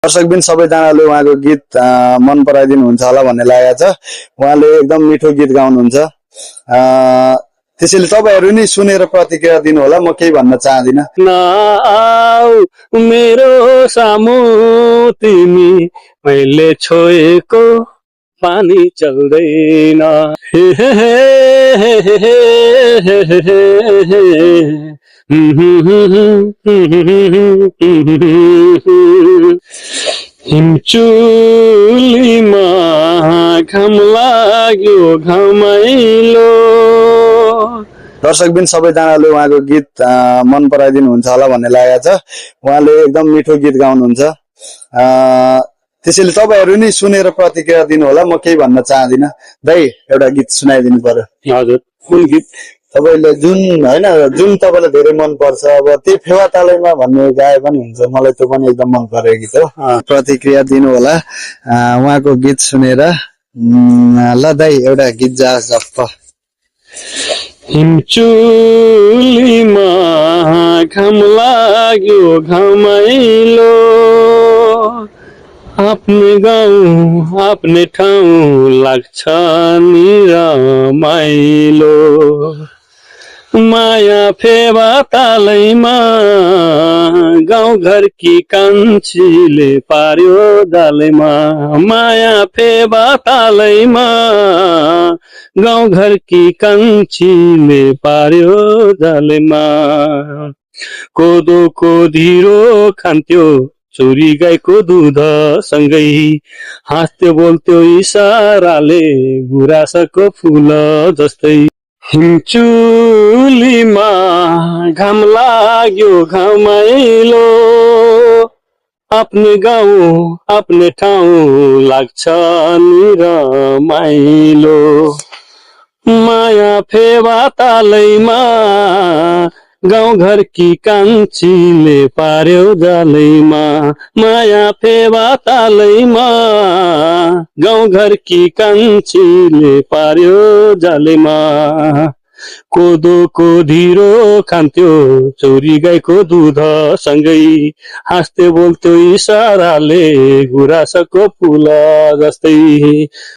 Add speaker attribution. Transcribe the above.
Speaker 1: दर्शकबिन सबैजनाले उहाँको गीत मन पराइदिनुहुन्छ होला भन्ने लागेको छ। उहाँले एकदम मिठो गीत गाउनुहुन्छ। त्यसैले तपाईहरु नि सुनेर प्रतिक्रिया दिनु होला, म केही भन्न चाहदिन।
Speaker 2: नाउ मेरो सामु तिमी मैले छोएको पानी चल्दैन। हिमचुलीमा घाम लाग्यो घमाइलो।
Speaker 1: दर्शकबिन सबैजनाले उहाँको गीत मन पराइदिनुहुन्छ होला भन्ने लागेको छ। उहाँले एकदम मिठो गीत गाउनुहुन्छ। त्यसैले तपाईहरु नि सुनेर प्रतिक्रिया दिनु होला, म केही भन्न चाहदिन। दाइ एउटा गीत सुनाइदिनु पर्यो।
Speaker 2: हजुर, कुन गीत?
Speaker 1: तपाईले जुन तपाईलाई धेरै मन पर्छ, अब त्यो फेवा तालैमा भन्ने गाए पनि हुन्छ। मलाई त्यो पनि एकदम मन परेको गीत हो। प्रतिक्रिया दिनु होला उहाँको गीत सुनेर। ल दाइ एउटा गीत जा गफ।
Speaker 2: हिमचुलीमा घाम लाग्यो घमाइलो। आफ्नै गाउँ आफ्नै ठाउँ लाग्छ नि रमाइलो। माया फेवा तालैमा गाउँ घरकी कान्छीले पार्यो जालैमा। माया फेवा तालैमा गाउँ घरकी कान्छीले पार्यो जालैमा। कोदोको ढिँडो खान्थ्यो चोरी गाईको दुध सँगै। हाँस्थ्यो बोल्थ्यो इसाराले गुराँसको फूल जस्तै। हिमचुलीमा घाम लाग्यो घमाइलो। आफ्नै गाउँ आफ्नै ठाउँ लाग्छ नि रमाइलो। माया फेवा तालैमा गाउँ घरकी कान्छीले पार्यो जालैमा। माया फेवा तालैमा गाउँ घरकी कान्छीले पार्यो जालैमा। कोदोको ढिँडो खान्थ्यो चोरी गाईको दुध सँगै। हाँस्थ्यो बोल्थ्यो इसाराले गुराँसको फूल जस्तै।